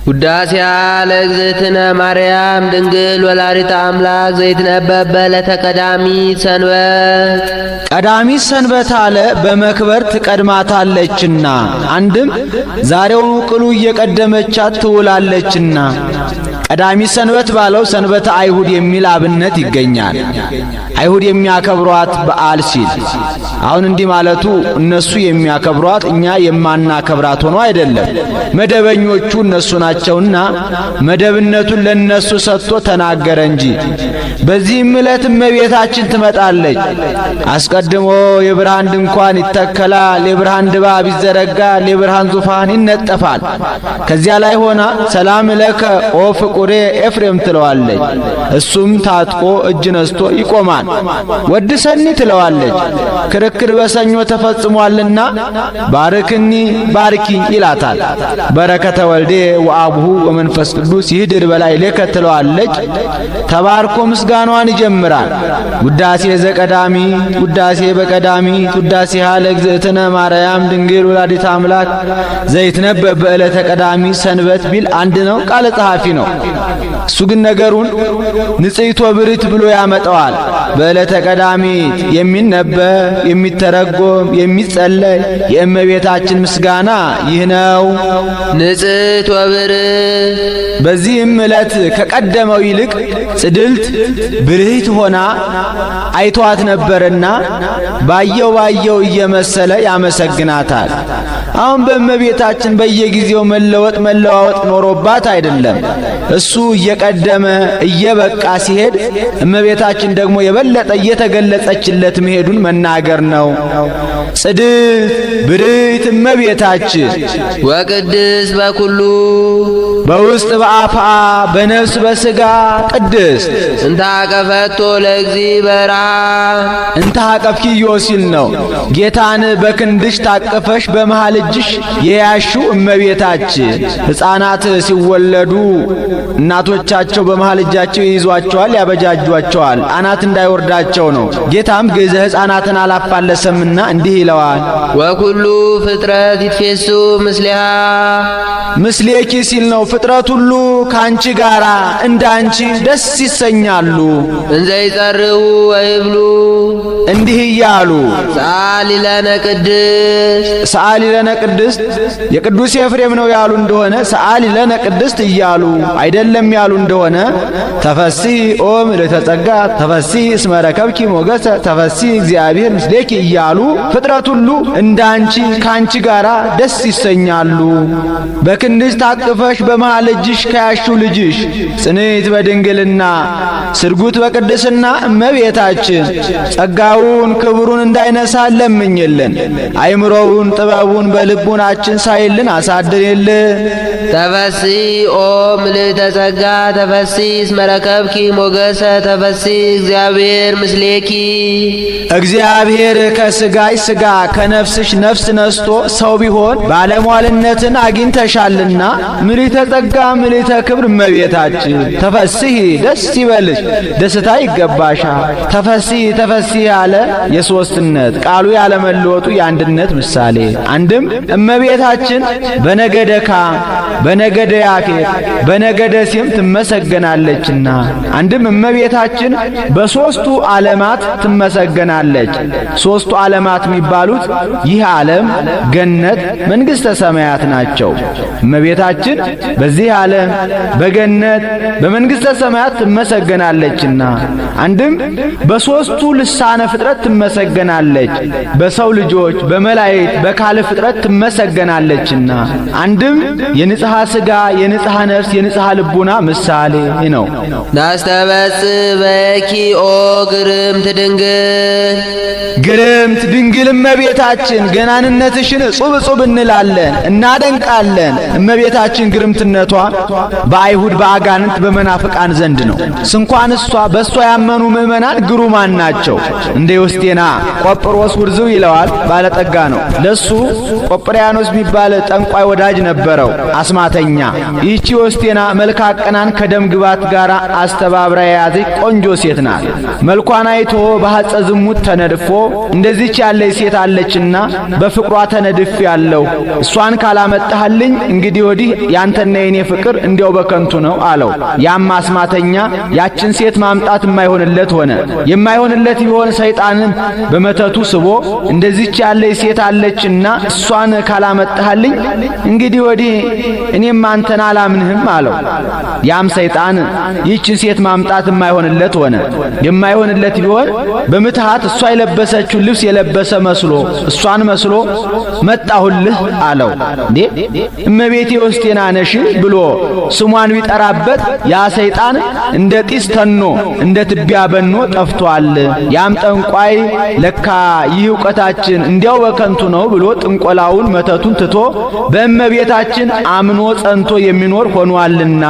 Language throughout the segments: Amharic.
ውዳሴያ ለእግዝእትነ ማርያም ድንግል ወላዲተ አምላክ ዘይትነበብ በዕለተ ቀዳሚት ሰንበት። ቀዳሚት ሰንበት አለ በመክበር ትቀድማታለችና፣ አንድም ዛሬውኑ ቅሉ እየቀደመቻት ትውላለችና። ቀዳሚት ሰንበት ባለው ሰንበተ አይሁድ የሚል አብነት ይገኛል። አይሁድ የሚያከብሯት በዓል ሲል አሁን እንዲህ ማለቱ እነሱ የሚያከብሯት እኛ የማናከብራት ሆኖ አይደለም። መደበኞቹ እነሱ ናቸውና መደብነቱን ለነሱ ሰጥቶ ተናገረ እንጂ። በዚህም ዕለት እመቤታችን ትመጣለች። አስቀድሞ የብርሃን ድንኳን ይተከላል፣ የብርሃን ድባብ ይዘረጋል፣ የብርሃን ዙፋን ይነጠፋል። ከዚያ ላይ ሆና ሰላም ለከ ኦ ፍቁሬ ኤፍሬም ትለዋለች። እሱም ታጥቆ እጅ ነስቶ ይቆማል። ወድሰኒ ትለዋለች። ክርክር በሰኞ ተፈጽሟልና ባርክኒ ባርኪ ይላታል። በረከተ ወልዴ ወአቡሁ ወመንፈስ ቅዱስ ይህድር በላዕሌከ ትለዋለች። ተባርኮ ምስጋናዋን ይጀምራል። ውዳሴ ዘቀዳሚት ውዳሴ በቀዳሚት ውዳሴ ለእግዝእትነ ማርያም ድንግል ወላዲተ አምላክ ዘይትነበብ በዕለተ ቀዳሚት ሰንበት ቢል አንድ ነው፣ ቃለ ጸሐፊ ነው። እሱ ግን ነገሩን ንጽሕት ወብርት ብሎ ያመጣዋል። በዕለተ ቀዳሚት የሚነበብ የሚተረጎም የሚጸለይ የእመቤታችን ምስጋና ይህ ነው። ንጽሕት ወብርት በዚህም ዕለት ከቀደመው ይልቅ ጽድልት ብርህት ሆና አይቷት ነበርና ባየው እየመሰለ ያመሰግናታል። አሁን በእመቤታችን በየጊዜው መለዋወጥ ኖሮባት አይደለም። እሱ እየቀደመ እየበቃ ሲሄድ እመቤታችን ደግሞ የበለጠ እየተገለጸችለት መሄዱን መናገር ነው። ጽድት ብርህት እመቤታችን ወቅድስ በኩሉ በውስጥ በአፋ በነፍስ በሥጋ ቅድስት እንተ አቀፈቶ ለእግዚ በረሃ እንተ አቀፍኪዮ ሲል ነው። ጌታን በክንድሽ ታቀፈሽ በመሃል እጅሽ የያሽው እመቤታችን። ሕፃናት ሲወለዱ እናቶቻቸው በመሃል እጃቸው ይይዟቸዋል፣ ያበጃጇቸዋል አናት እንዳይወርዳቸው ነው። ጌታም ግዘ ሕፃናትን አላፋለሰምና እንዲህ ይለዋል። ወኩሉ ፍጥረት ይትፌሱ ምስሊሃ ምስሌኪ ሲል ነው። ፍጥረት ሁሉ ካንቺ ጋራ እንዳንቺ ደስ ይሰኛሉ። እንዘ ይጸርቡ ወይብሉ እንዲህ እያሉ ሰአሊ ለነ ቅድስት ሰአሊ ለነ ቅድስት የቅዱስ ኤፍሬም ነው ያሉ እንደሆነ ሰአሊ ለነ ቅድስት እያሉ አይደለም ያሉ እንደሆነ ተፈሲ ኦ ምልዕተ ጸጋ ተፈሲ እስመ ረከብኪ ሞገሰ ተፈሲ እግዚአብሔር ምስሌኪ እያሉ ፍጥረት ሁሉ እንዳንቺ ካንቺ ጋራ ደስ ይሰኛሉ። በክንድሽ ታቅፈሽ በመሃል እጅሽ ከያሽው ልጅሽ ጽንዕት በድንግልና ስርጉት በቅድስና እመቤታችን ጸጋውን ክብሩን እንዳይነሳ ለምኝልን። አይምሮውን ጥበቡን በልቡናችን ሳይልን አሳድርልን። ተፈሲ ኦ ምልዕተ ጸጋ ተፈሲ እስመ ረከብኪ ሞገሰ ተፈሲ እግዚአብሔር ምስሌኪ እግዚአብሔር ከሥጋሽ ሥጋ ከነፍስሽ ነፍስ ነስቶ ሰው ቢሆን ባለሟልነትን አግኝተሻልና ምልዕተ ጸጋ ምልዕተ ክብር እመቤታችን ተፈስሒ ደስ ይበልሽ፣ ደስታ ይገባሻል። ተፈስሒ ያለ የሦስትነት ቃሉ ያለመለወጡ የአንድነት ምሳሌ። አንድም እመቤታችን በነገደ ካም በነገደ ያፌት በነገደ ሴም ትመሰገናለችና፣ አንድም እመቤታችን በሦስቱ ዓለማት ትመሰገናለች። ሦስቱ ዓለማት የሚባሉት ይህ ዓለም፣ ገነት፣ መንግሥተ ሰማያት ናቸው። እመቤታችን በዚህ ዓለም በገነት በመንግሥተ ሰማያት ትመሰገናለችና፣ አንድም በሦስቱ ልሳነ ፍጥረት ትመሰገናለች። በሰው ልጆች በመላእክት በካለ ፍጥረት ትመሰገናለችና፣ አንድም የንጽሐ ሥጋ የንጽሐ ነፍስ የንጽሐ ልቡና ምሳሌ ነው። ናስተበጽበኪ ኦ ግርምት ድንግል ግርምት ድንግል እመቤታችን ገናንነትሽን እጹብ እጹብ እንላለን እናደንቃለን። እመቤታችን ግርምትነቷ በአይሁድ በአጋንንት በመናፍቃን ዘንድ ነው። ስንኳን እሷ በእሷ ያመኑ ምእመናን ግሩማን ናቸው። እንደ ዮስቴና ቆጵሮስ ውርዝው ይለዋል፣ ባለጠጋ ነው። ለሱ ቆጵሪያኖስ የሚባል ጠንቋይ ወዳጅ ነበረው፣ አስማተኛ። ይህቺ ዮስቴና መልካ ቀናን ከደም ግባት ጋር አስተባብራ የያዘች ቆንጆ ሴት ናት። መልኳን አይቶ በሐጸ ዝሙት ተነድፎ እንደዚች ያለች ሴት አለችና በፍቅሯ ተነድፍ ያለው እሷን ካላመጣህልኝ እንግዲህ ወዲህ ያንተና የኔ ፍቅር እንዲያው በከንቱ ነው አለው። ያም አስማተኛ ያችን ሴት ማምጣት የማይሆንለት ሆነ። የማይሆንለት ቢሆን ሰይጣንም በመተቱ ስቦ እንደዚች ያለች ሴት አለችና እሷን ካላመጣህልኝ እንግዲህ ወዲህ እኔም አንተን አላምንህም አለው። ያም ሰይጣን ይህችን ሴት ማምጣት የማይሆንለት ሆነ። የማይሆንለት ቢሆን በምትሃት እሷ የለበሰችው ልብስ የለበሰ መስሎ እሷን መስሎ መጣሁልህ አለው። እንዴ እመቤቴ ወስቴና ነሽ ብሎ ስሟን ቢጠራበት ያ ሰይጣን እንደ ጢስ ተኖ እንደ ትቢያ በኖ ጠፍቷል። ያም ጠንቋይ ለካ ይህ ዕውቀታችን እንዲያው በከንቱ ነው ብሎ ጥንቆላውን መተቱን ትቶ በእመቤታችን አምኖ ጸንቶ የሚኖር ሆኗልና።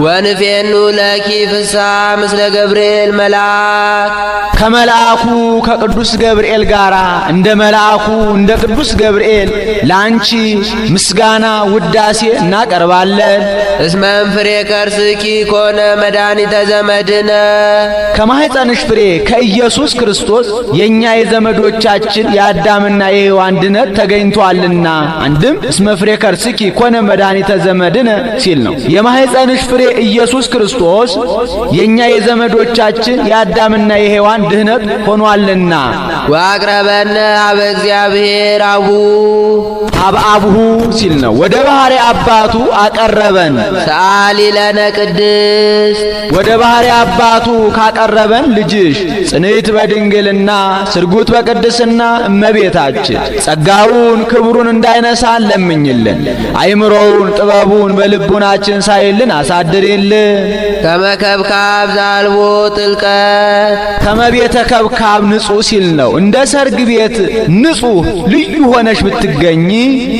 ወንፌኑ ለኪ ፍስሐ ምስለ ገብርኤል መልአክ ከመልአኩ ከቅዱስ ገብርኤል ጋራ እንደ መልአኩ እንደ ቅዱስ ገብርኤል ላንቺ ምስጋና ውዳሴ እናቀርባለን። እስመ እምፍሬ ከርስኪ ኮነ መድኃኒተ ዘመድነ ከማኅፀንሽ ፍሬ ከኢየሱስ ክርስቶስ የኛ የዘመዶቻችን የአዳምና የሔዋን ድነት ተገኝቷልና። አንድም እስመ ፍሬ ከርስኪ ኮነ መድኃኒተ ዘመድነ ሲል ነው። የማኅፀንሽ ፍሬ ኢየሱስ ክርስቶስ የኛ የዘመዶቻችን የአዳምና የሔዋን ድህነት ሆኗልና። ወአቅረበነ አበ እግዚአብሔር አቡ አብአብሁ ሲል ነው። ወደ ባሕሪ አባቱ አቀረበን። ሰአሊ ለነ ቅድስት ወደ ባሕሪ አባቱ ካቀረበን ልጅሽ ጽንዕት በድንግልና ስርጉት በቅድስና እመቤታችን ጸጋውን ክብሩን እንዳይነሳን ለምኝልን። አይምሮውን ጥበቡን በልቡናችን ሳይልን አሳድርልን። ከመከብካብ ዛልቦ ጥልቀት ከመቤተ ከብካብ ንጹሕ ሲል ነው። እንደ ሰርግ ቤት ንጹሕ ልዩ ሆነሽ ብትገኚ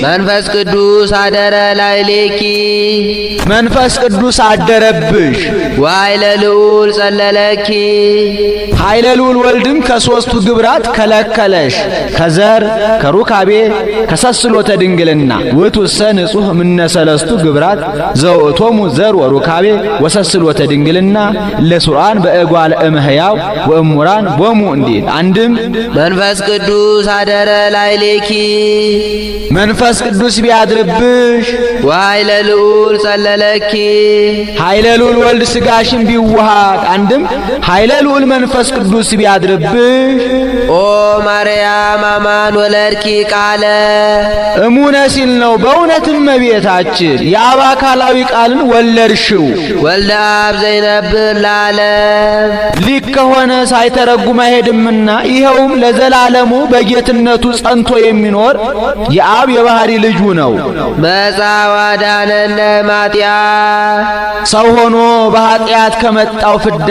መንፈስ ቅዱስ አደረ ላዕሌኪ መንፈስ ቅዱስ አደረብሽ። ወኃይለ ልዑል ጸለለኪ ኃይለ ልዑል ወልድም ከሦስቱ ግብራት ከለከለሽ። ከዘር ከሩካቤ ከሰስሎተ ድንግልና ውእቱሰ ንጹሕ እምነሰለስቱ ግብራት ዘውእቶሙ ዘር ወሩካቤ ወሰስሎተ ድንግልና ለሱራን በእጓለ እምሕያው ወእሙራን ቦሙ እንዲል። አንድም መንፈስ ቅዱስ አደረ ላዕሌኪ መንፈስ ቅዱስ ቢያድርብሽ ወኃይለ ልዑል ጸለለኪ ኃይለ ልዑል ወልድ ሥጋሽን ቢዋሃድ። አንድም ኃይለ ልዑል መንፈስ ቅዱስ ቢያድርብሽ ኦ ማርያም አማን ወለድኪ ቃለ እሙነ ሲል ነው። በእውነትም እመቤታችን የአብ አካላዊ ቃልን ወለድሽው። ወልደ አብ ዘይነብር ለዓለም ሊክ ከሆነ ሳይተረጉም አይሄድምና ይኸውም ለዘላለሙ በጌትነቱ ጸንቶ የሚኖር የአብ የባሕሪ ልጁ ነው። መጻ ወአዳነነ እምኃጢአት ሰው ሆኖ በኃጢአት ከመጣው ፍዳ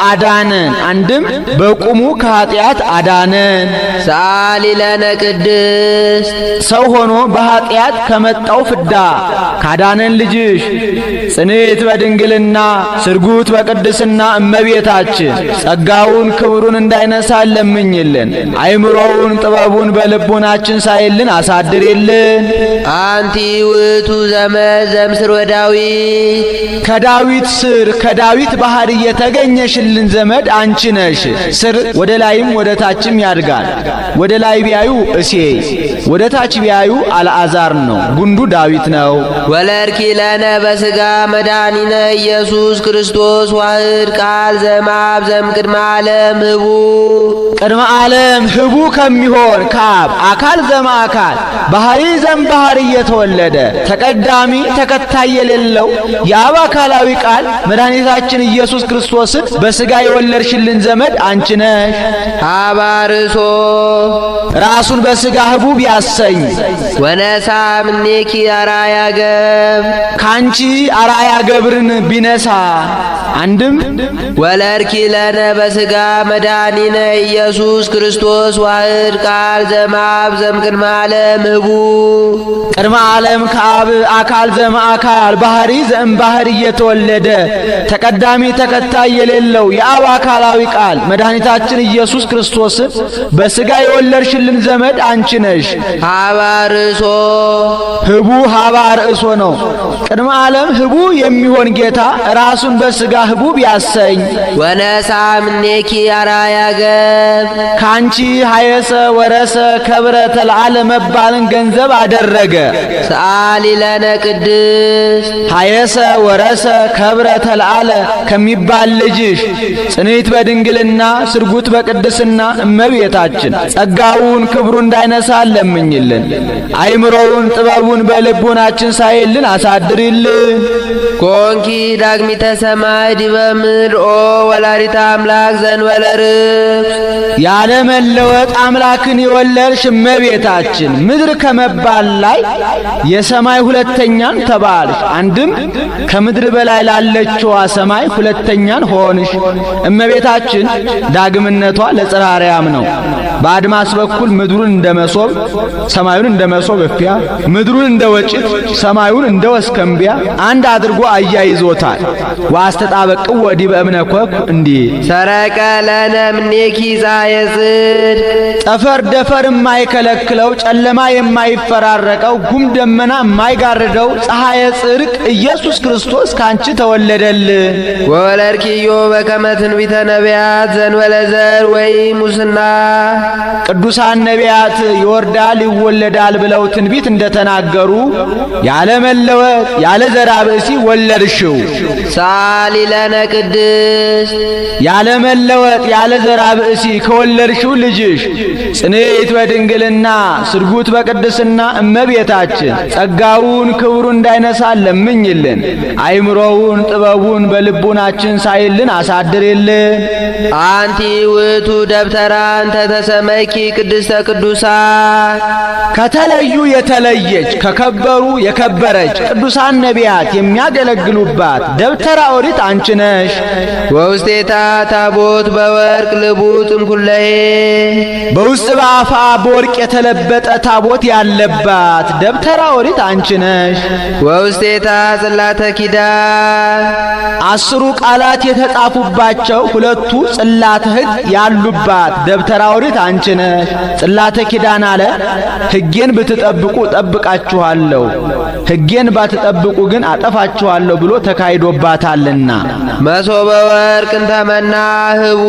አዳነን። አንድም በቁሙ ከኃጢአት አዳነን። ሰአሊ ለነ ቅድስት ሰው ሆኖ በኃጢአት ከመጣው ፍዳ ካዳነን ልጅሽ ጽንዕት በድንግልና ስርጉት በቅድስና እመቤታችን ጸጋውን ክብሩን እንዳይነሳን ለምኝልን። አይምሮውን ጥበቡን በልቡናችን ሳይልን አሳድርልን። አንቲ ውእቱ ዘመድ ዘምስር ወዳዊት ከዳዊት ስር ከዳዊት ባሕሪ የተገኘሽልን ዘመድ አንቺ ነሽ። ስር ወደ ላይም ወደ ታችም ያድጋል። ወደ ላይ ቢያዩ እሴይ ወደ ታች ቢያዩ አልዓዛር ነው። ጉንዱ ዳዊት ነው። ወለድኪ ለነ በሥጋ መድኃኒነ ኢየሱስ ክርስቶስ ዋህድ ቃል ዘእምአብ ዘእምቅድመ ዓለም ህቡ ቅድመ ዓለም ህቡ ከሚሆን ከአብ አካል ዘእምአካል ባሕሪ ዘእምባሕሪ የተወለደ ተቀዳሚ ተከታይ የሌለው የአብ አካላዊ ቃል መድኃኒታችን ኢየሱስ ክርስቶስን በሥጋ የወለድሽልን ዘመድ አንቺ ነሽ። አባርሶ ራሱን በሥጋ ህቡ ቢያሰኝ ወነሳ እምኔኪ አርአያ ገብር ካንቺ አርአያ ገብርን ቢነሳ። አንድም ወለድኪ ለነ በሥጋ መድኃኒነ ኢየሱስ ክርስቶስ ዋህድ ቃል ዘእምአብ ዘእምቅድመ ዓለም ህቡ ቅድመ ዓለም ከአብ አካል ዘእምአካል ባሕሪ ዘእምባሕሪ የተወለደ ተቀዳሚ ተከታይ የሌለው የአብ አካላዊ ቃል መድኃኒታችን ኢየሱስ ክርስቶስን በሥጋ የወለድሽልን ዘመድ አንቺ ነሽ። አባርሶ ህቡ ሀባ ርእሶ ነው። ቅድመ ዓለም ህቡ የሚሆን ጌታ ራሱን በሥጋ ህቡብ ያሰኝ ወነሳ እምኔኪ አርአያ ገብ ካንቺ ሀየሰ ወረሰ ከብረ ተልዓለ መባልን ገንዘብ አደረገ። ሰአሊ ለነ ቅድስት ሀየሰ ወረሰ ከብረ ተልዓለ ከሚባል ልጅሽ ጽንዕት በድንግልና ስርጉት በቅድስና እመቤታችን ጸጋውን ክብሩ እንዳይነሳ ለምኝልን። አይምሮውን ጥበቡን በልቡናችን ሳይልን አሳድሪልን። ኮንኪ ዳግሚተ ሰማይ ዲበ ምድር ኦ ወላዲተ አምላክ ዘእንበለ ርግብ ያለ መለወጥ አምላክን የወለድሽ እመቤታችን ምድር ከመባል ላይ የሰማይ ሁለተኛን ተባልሽ። አንድም ከምድር በላይ ላለችዋ ሰማይ ሁለተኛን ሆንሽ። እመቤታችን ዳግምነቷ ለጽርሐ አርያም ነው። በአድማስ በኩል ምድሩን እንደ መሶብ ሰማዩን እንደ መሶብ እፊያ ምድሩን እንደ ወጭት ሰማዩን እንደ ወስከምቢያ አንድ አድርጎ አያይዞታል። ወአስተጣበቅው ወዲበ እብነ ኮኩ እንዲህ ሰረቀ ለነ እምኔኪ ፀሐየ ጽድቅ ጠፈር ደፈር የማይከለክለው ጨለማ የማይፈራረቀው ጉም ደመና የማይጋርደው ፀሐየ ጽድቅ ኢየሱስ ክርስቶስ ካንቺ ተወለደልን። ወወለድኪዮ በከመ ትንቢተ ነቢያት ዘእንበለ ዘር ወይ ሙስና ቅዱሳን ነቢያት ይወርዳል ይወለዳል ብለው ትንቢት እንደተናገሩ ያለ መለወጥ ያለ ዘራ ብእሲ ወለድሽው። ሰአሊ ለነ ቅድስት ያለ መለወጥ ያለ ዘራ ብእሲ ከወለድሽው ልጅሽ ጽንዕት በድንግልና ስርጉት በቅድስና እመቤታችን ጸጋውን ክብሩ እንዳይነሳ ለምኝልን። አይምሮውን ጥበቡን በልቡናችን ሳይልን አሳድርልን። አንቲ ውእቱ ደብተራ እንተ ተሰመይኪ ቅድስተ ቅዱሳን ከተለዩ የተለየች ከከበሩ የከበረች ቅዱሳን ነቢያት የሚያገለግሉባት ደብተራ ኦሪት አንቺ ነሽ። ወውስቴታ ታቦት በወርቅ ልቡጥ እምኩለሄ በውስጥ በአፋ በወርቅ የተለበጠ ታቦት ያለባት ደብተራ ኦሪት አንቺ ነሽ። ወውስቴታ ጽላተ ኪዳን አስሩ ቃላት የተጻፉባቸው ሁለቱ ጽላተ ሕግ ያሉባት ደብተራ ኦሪት አንቺ ነሽ። ጽላተ ኪዳን አለ ሕጌን ብትጠብቁ ጠብቃችኋለሁ፣ ሕጌን ባትጠብቁ ግን አጠፋችኋለሁ ብሎ ተካሂዶባታልና። መሶበ ወርቅ እንተ መና ህቡ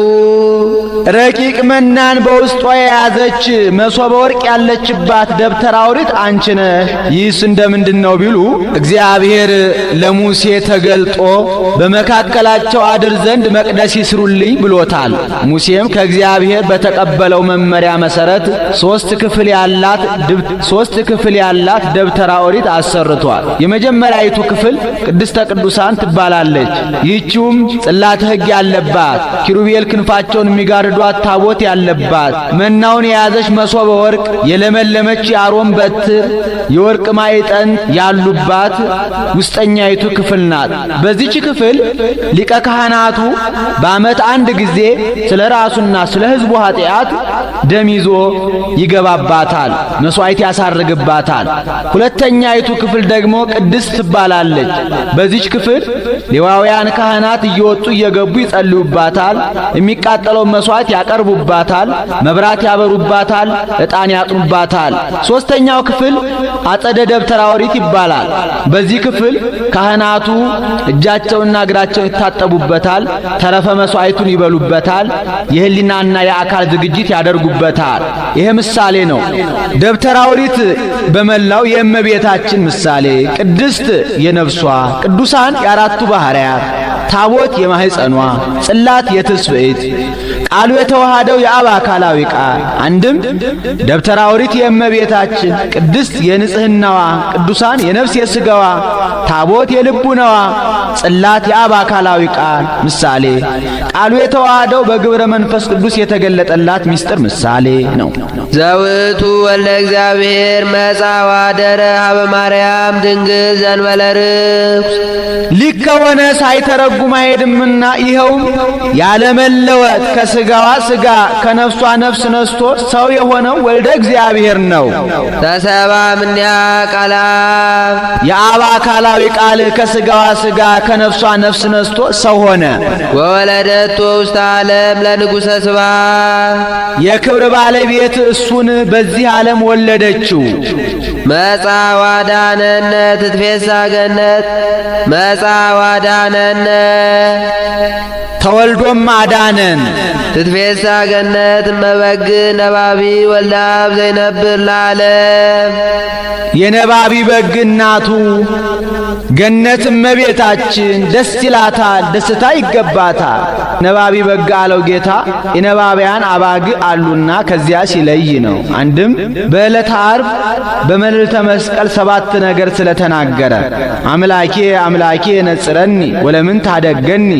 ረቂቅ መናን በውስጧ የያዘች መሶበ ወርቅ ያለችባት ደብተራ ኦሪት አንቺ ነሽ። ይህስ እንደምንድን ነው ቢሉ እግዚአብሔር ለሙሴ ተገልጦ በመካከላቸው አድር ዘንድ መቅደስ ይስሩልኝ ብሎታል። ሙሴም ከእግዚአብሔር በተቀበለው መመሪያ መሰረት ሶስት ክፍል ያላት ደብተራ ኦሪት አሰርቷል። የመጀመሪያይቱ ክፍል ቅድስተ ቅዱሳን ትባላለች። ይህችውም ጽላተ ሕግ ያለባት ኪሩቤል ክንፋቸውን የሚጋርዷት ታቦት ያለባት መናውን የያዘች መሶበ ወርቅ የለመለመች የአሮን በትር የወርቅ ማዕጠንት ያሉባት ውስጠኛይቱ ክፍል ናት። በዚች ክፍል ሊቀ ካህናቱ በዓመት አንድ ጊዜ ስለ ራሱና ስለ ሕዝቡ ኃጢአት ደም ይዞ ይገባባታል፣ መስዋዕት ያሳርግባታል። ሁለተኛይቱ ክፍል ደግሞ ቅድስት ትባላለች። በዚች ክፍል ሌዋውያን ካህናት እየወጡ እየገቡ ይጸልዩባታል፣ የሚቃጠለው መስዋዕት ያቀርቡባታል፣ መብራት ያበሩባታል፣ ዕጣን ያጥኑባታል። ሶስተኛው ክፍል አጸደ ደብተራ ኦሪት ይባላል። በዚህ ክፍል ካህናቱ እጃቸውና እግራቸውን ይታጠቡበታል፣ ተረፈ መስዋዕቱን ይበሉበታል፣ የህሊናና የአካል ዝግጅት ያደርጉበታል። ይሄ ምሳሌ ነው። ደብተራ ኦሪት በመላው የእመቤታችን ምሳሌ፣ ቅድስት የነፍሷ፣ ቅዱሳን የአራቱ ባህርያት፣ ታቦት የማህፀኗ፣ ጽላት የትስብእት፣ ቃሉ የተዋሃደው የአብ አካላዊ ቃል አንድም ደብተራ ኦሪት የእመቤታችን፣ ቅድስት የንጽህናዋ፣ ቅዱሳን የነፍስ የሥጋዋ፣ ታቦት የልቡናዋ፣ ጽላት የአብ አካላዊ ቃል ምሳሌ፣ ቃሉ የተዋሃደው በግብረ መንፈስ ቅዱስ የተገለጠላት ምስጢር ምሳሌ ነው። ዘውቱ ወልደ እግዚአብሔር መጻ ወአደረ ሀበ ማርያም ድንግል ዘእንበለ ርኩስ ሊከወነ ሳይተረጉም አይሄድምና ይኸውም ያለመለወጥ ከሥጋዋ ሥጋ ከነፍሷ ነፍስ ነስቶ ሰው የሆነው ወልደ እግዚአብሔር ነው። ተሰባ እምኔሃ ቃለ አብ የአብ አካላዊ ቃል ከሥጋዋ ሥጋ ከነፍሷ ነፍስ ነስቶ ሰው ሆነ። ወወለደቶ ውስተ ዓለም ለንጉሠ ስብሐት የክብር ባለቤት እሱን በዚህ ዓለም ወለደችው። መጻ ወአዳነነ ትትፌሳ ገነት መጻ ወአዳነነ ተወልዶም አዳነን። ትትፌሳ ገነት እመበግ ነባቢ ወልዳብ ዘይነብር ለዓለም የነባቢ በግ እናቱ ገነት እመቤታችን ደስ ይላታል፣ ደስታ ይገባታል። ነባቢ በግ አለው ጌታ የነባቢያን አባግ አሉና ከዚያ ሲለይ ነው። አንድም በዕለተ ዓርብ በመልዕልተ መስቀል 7 ነገር ስለተናገረ አምላኬ አምላኬ ነጽረኒ ወለምን ታደገኒ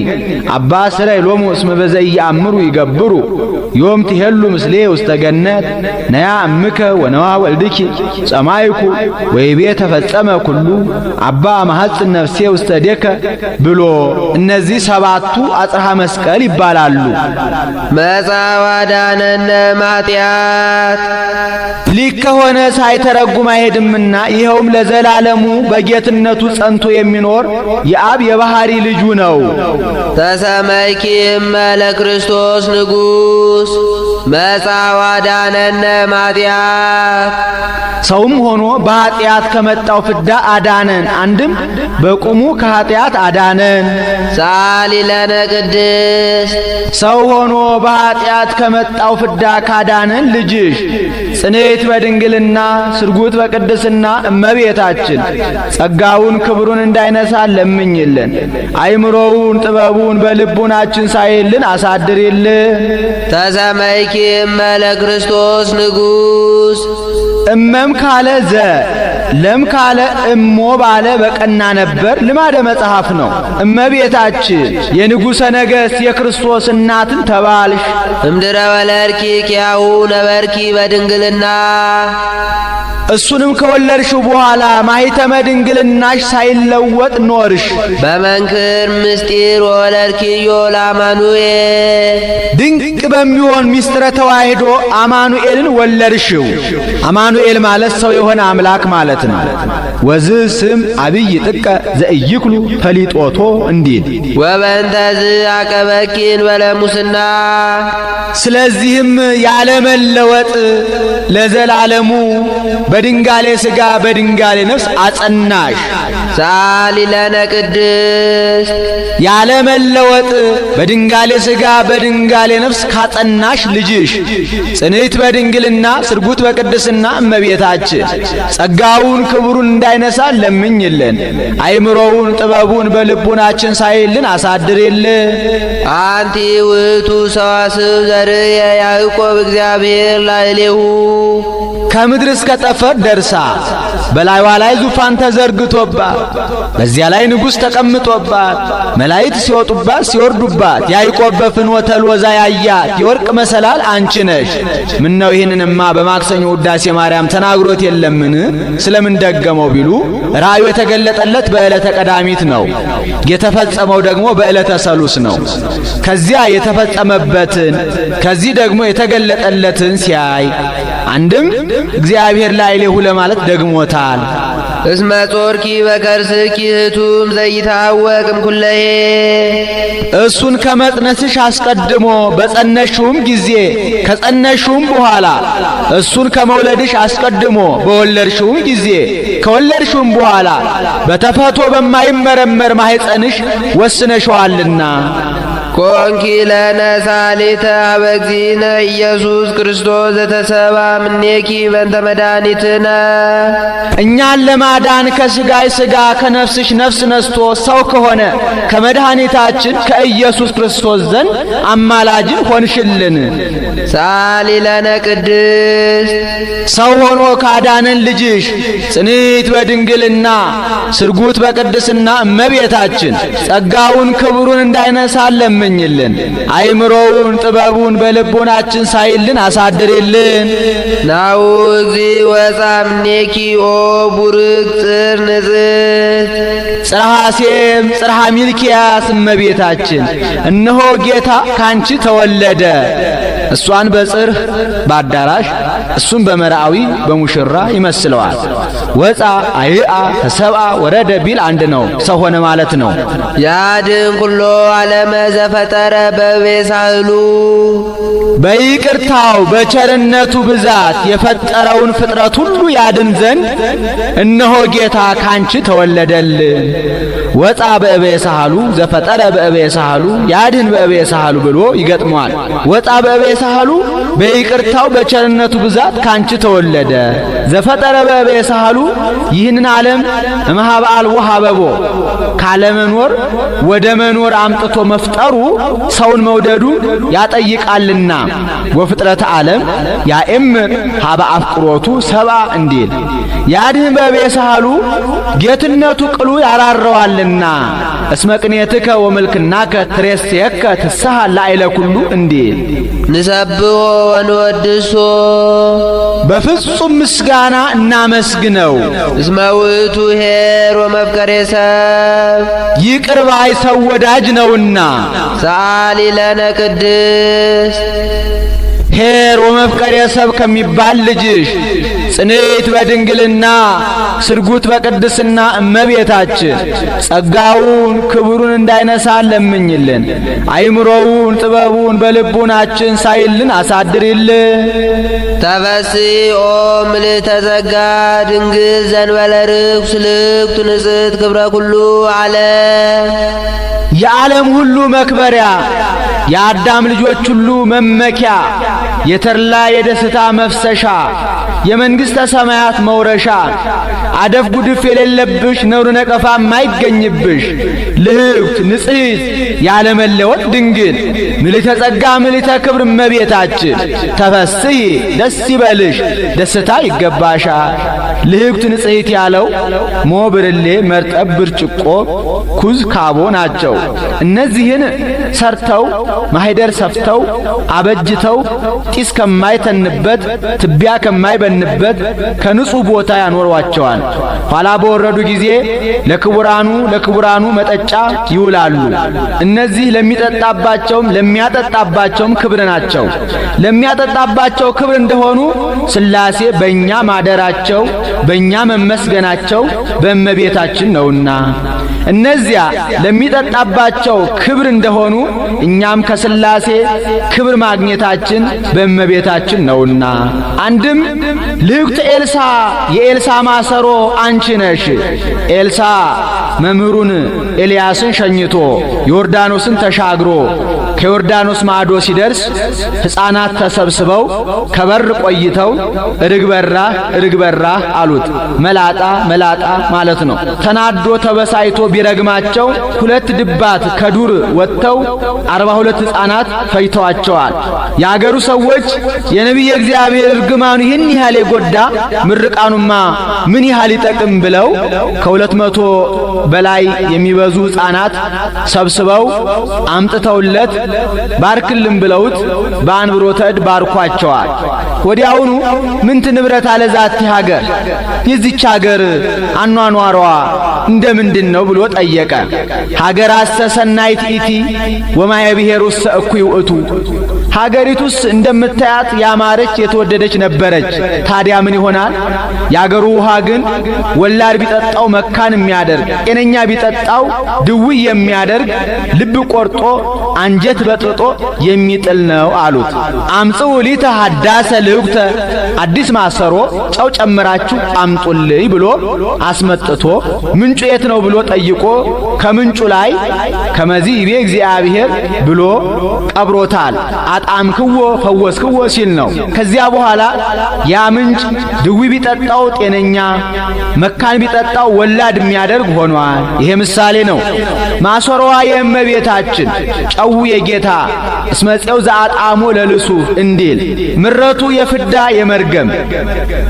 አባ ስራይ ሎሙ እስመ በዘኢየአምሩ ይገብሩ ዮም ትሄሉ ምስሌ ውስተ ገነት ነያ እምከ ወነዋ ወልድኪ ጸማይኩ ወይቤ ተፈጸመ ኩሉ አባ ማሐጽን ነፍሴ ውስተ ዴከ ብሎ እነዚህ 7ቱ አጽርሐ መስቀል ይባላሉ። መጻዋ ዳነነ ማጥያት ሊክ ከሆነ ሳይተረጉም አይሄድምና ይኸውም ለዘላለሙ በጌትነቱ ጸንቶ የሚኖር የአብ የባህሪ ልጁ ነው። ተሰመይኪ እመ ለክርስቶስ ንጉሥ መጻዋ ዳነነ ማጥያት ሰውም ሆኖ በኃጢአት ከመጣው ፍዳ አዳነን። አንድም በቁሙ ከኃጢአት አዳነን። ሳሊ ለነ ቅድስት ሰው ሆኖ በኃጢአት ከመጣው ፍዳ ካዳነን ልጅሽ ጽንዕት በድንግልና ስርጉት በቅድስና እመቤታችን ጸጋውን ክብሩን እንዳይነሳ ለምኝልን። አይምሮውን ጥበቡን በልቡናችን ሳይልን አሳድሪልን። ተሰመይኪ እመ ለክርስቶስ ንጉሥ እመም ካለ ዘ ለም ካለ እሞ ባለ በቀና ነበር። ልማደ መጽሐፍ ነው። እመቤታችን የንጉሠ ነገሥት የክርስቶስ እናትን ተባልሽ። እምድረ ወለድኪ ኪያሁ ነበርኪ በድንግልና እሱንም ከወለድሽው በኋላ ማኅተመ ድንግልናሽ ሳይለወጥ ኖርሽ። በመንክር ምስጢር ወለድኪዮ ለአማኑኤል ድንቅ በሚሆን ምስጢረ ተዋሕዶ አማኑኤልን ወለድሽው። አማኑኤል ማለት ሰው የሆነ አምላክ ማለት ነው። ወዝ ስም አብይ ጥቀ ዘኢይክሉ ፈሊጦቶ እንዲል ወበንተዝ አቀበኪን በለሙስና ስለዚህም ያለመለወጥ ለዘላለሙ በድንጋሌ ሥጋ በድንጋሌ ነፍስ አጸናሽ። ሳሊ ለነ ቅድስት ያለመለወጥ በድንጋሌ ሥጋ በድንጋሌ ነፍስ ካጸናሽ ልጅሽ ጽንዕት በድንግልና ስርጉት በቅድስና እመቤታችን ጸጋውን ክብሩን እንዳይነሳ ለምኝልን። አይምሮውን ጥበቡን በልቡናችን ሳይልን አሳድሪልን። አንቲ ውእቱ ሰዋስው ዘርየ ያዕቆብ እግዚአብሔር ላዕሌሁ ከምድር እስከ ጠፈር ደርሳ በላይዋ ላይ ዙፋን ተዘርግቶባት በዚያ ላይ ንጉሥ ተቀምጦባት መላእክት ሲወጡባት ሲወርዱባት ያዕቆብ በፍኖተ ሎዛ ያያት የወርቅ መሰላል አንቺ ነሽ። ምን ነው ይህንንማ በማክሰኞ ውዳሴ ማርያም ተናግሮት የለምን? ስለምን ደገመው ቢሉ ራእዩ የተገለጠለት በዕለተ ቀዳሚት ነው። የተፈጸመው ደግሞ በዕለተ ሰሉስ ነው። ከዚያ የተፈጸመበትን ከዚህ ደግሞ የተገለጠለትን ሲያይ አንድም እግዚአብሔር ላዕሌሁ ለማለት ደግሞታል። እስመ ጾርኪ በከርስኪ ህቱም ዘይታወቅም ኩለሄ እሱን ከመጽነስሽ አስቀድሞ በጸነሽውም ጊዜ ከጸነሽውም በኋላ እሱን ከመውለድሽ አስቀድሞ በወለድሽውም ጊዜ ከወለድሽውም በኋላ በተፈቶ በማይመረመር ማኅፀንሽ ወስነሽዋልና ኮንኪ ለነ ሳሊተ በእግዚእነ ኢየሱስ ክርስቶስ ዘተሰባ እምኔኪ በእንተ መድኃኒትነ እኛን ለማዳን ከሥጋይ ሥጋ ከነፍስሽ ነፍስ ነስቶ ሰው ከሆነ ከመድኃኒታችን ከኢየሱስ ክርስቶስ ዘንድ አማላጅን ሆንሽልን። ሳሊ ለነ ቅድስት ሰው ሆኖ ካዳነን ልጅሽ ጽንዕት በድንግልና ስርጉት በቅድስና እመቤታችን ጸጋውን ክብሩን እንዳይነሳ ለምኝልን። አይምሮውን ጥበቡን በልቦናችን ሳይልን አሳድሪልን። ናሁ እግዚእ ወፃ እምኔኪ ኦ ቡርክ ጽር ንጽሕት ጽርሐ ሴም ጽርሐ ሚልኪያስ እመቤታችን እነሆ ጌታ ካንቺ ተወለደ። እሷን በጽርህ በአዳራሽ እሱን በመርአዊ በሙሽራ ይመስለዋል። ወፃ አይአ ተሰብአ ወረደ ቢል አንድ ነው፣ ሰው ሆነ ማለት ነው። ያድን ኩሎ ዓለመ ዘፈጠረ በቤሳህሉ በይቅርታው በቸርነቱ ብዛት የፈጠረውን ፍጥረት ሁሉ ያድን ዘንድ እነሆ ጌታ ካንቺ ተወለደልን። ወፃ በእበየ ሳህሉ ዘፈጠረ በእበየ ሳህሉ ያድን በእበየ ሳህሉ ብሎ ይገጥመዋል። ወፃ በእበየ ሳህሉ በይቅርታው በቸርነቱ ብዛት ካንቺ ተወለደ። ዘፈጠረ በእበየ ሳህሉ ይህንን ዓለም እምኀበ አልቦ ሀበቦ ካለመኖር ወደ መኖር አምጥቶ መፍጠሩ ሰውን መውደዱ ያጠይቃልና ወፍጥረተ ዓለም ያእምር ሀበ አፍቅሮቱ ሰብአ እንዲል ያድኅን በእበየ ሳህሉ ጌትነቱ ቅሉ ያራረዋልና እስመ ቅኔትከ ወምልክናከ ትሬስየከ ትስሐ ላዕለ ኩሉ እንዲል ንሰብሖ ወንወድሶ በፍጹም ምስጋና እናመስግነው። እስመ ውእቱ ኄር ወመፍቀሬ ሰብ ይቅር ባይ ሰው ወዳጅ ነውና። ሰአሊ ለነ ቅድስት ኄር ወመፍቀሬ ሰብ ከሚባል ልጅሽ ጽንዕት በድንግልና ስርጉት በቅድስና እመቤታችን ጸጋውን ክብሩን እንዳይነሳ ለምኝልን። አይምሮውን ጥበቡን በልቡናችን ሳይልን አሳድሪልን። ተፈሥሒ ኦ ምልዕተ ጸጋ ድንግል ዘእንበለ ርኩስ ልክቱ ንጽሕት ክብረ ኩሉ ዓለም የዓለም ሁሉ መክበሪያ የአዳም ልጆች ሁሉ መመኪያ የተድላ የደስታ መፍሰሻ የመንግሥተ ሰማያት መውረሻ አደፍ ጉድፍ የሌለብሽ ነውር ነቀፋ ማይገኝብሽ ልህብት ንጽሕት ያለመለወጥ ድንግል ምልዕተ ጸጋ ምልዕተ ክብር እመቤታችን ተፈሥሒ ደስ ይበልሽ ደስታ ይገባሻል። ልህብት ንጽሕት ያለው ሞ ብርሌ መርጠብ ብርጭቆ ኩዝ ካቦ ናቸው። እነዚህን ሰርተው ማኅደር ሰፍተው አበጅተው ጢስ ከማይተንበት ትቢያ ከማይበንበት ከንጹሕ ቦታ ያኖሯቸዋል። ኋላ በወረዱ ጊዜ ለክቡራኑ መጠጫ ይውላሉ። እነዚህ ለሚጠጣባቸውም ለሚያጠጣባቸውም ክብር ናቸው። ለሚያጠጣባቸው ክብር እንደሆኑ ሥላሴ በእኛ ማደራቸው በእኛ መመስገናቸው በእመቤታችን ነውና፣ እነዚያ ለሚጠጣባቸው ክብር እንደሆኑ እኛም ከሥላሴ ክብር ማግኘታችን በእመቤታችን ነውና። አንድም ልህኩተ ኤልሳ የኤልሳ ማሰሮ አንቺ ነሽ። ኤልሳ መምህሩን ኤልያስን ሸኝቶ ዮርዳኖስን ተሻግሮ ከዮርዳኖስ ማዶ ሲደርስ ሕፃናት ተሰብስበው ከበር ቆይተው ርግ በራህ አሉት። መላጣ ማለት ነው። ተናዶ ተበሳይቶ ቢረግማቸው 2 ድባት ከዱር ወጥተው 42 ሕፃናት ፈጅተዋቸዋል። የአገሩ ሰዎች የነቢየ እግዚአብሔር እርግማኑ ይህን ያህል የጎዳ ምርቃኑማ ምን ያህል ይጠቅም ብለው ከ200 በላይ የሚበዙ ሕፃናት ሰብስበው አምጥተውለት ባርክልን ብለውት በአንብሮተ እድ ባርኳቸዋል። ወዲያውኑ ምንት ንብረት አለዛቲ ሀገር የዚች ሀገር አኗኗሯ እንደምንድን ነው ብሎ ጠየቀ። ሀገር አሰሰናይት ኢቲ ወማየ ብሔሩስ እኩይ ውእቱ ሀገሪቱስ እንደምታያት ያማረች የተወደደች ነበረች። ታዲያ ምን ይሆናል? የአገሩ ውሃ ግን ወላድ ቢጠጣው መካን የሚያደርግ ጤነኛ ቢጠጣው ድውይ የሚያደርግ ልብ ቆርጦ አንጀት በጥጦ የሚጥል ነው አሉት። አምጽኡ ሊተ ሀዳሰ ልህኩተ አዲስ ማሰሮ ጨው ጨምራችሁ አምጡልኝ ብሎ አስመጥቶ ምንጩ የት ነው ብሎ ጠይቆ ከምንጩ ላይ ከመዚህ ይቤ እግዚአብሔር ብሎ ቀብሮታል። አጣምክዎ ፈወስክዎ ሲል ነው። ከዚያ በኋላ ያ ምንጭ ድዊ ቢጠጣው ጤነኛ መካን ቢጠጣው ወላድ የሚያደርግ ሆኗል። ይሄ ምሳሌ ነው። ማሰሮዋ የእመቤታችን ጨው የጌታ እስመጼው ዘአጣሞ ለልሱ እንዲል ምረቱ የፍዳ የመርገም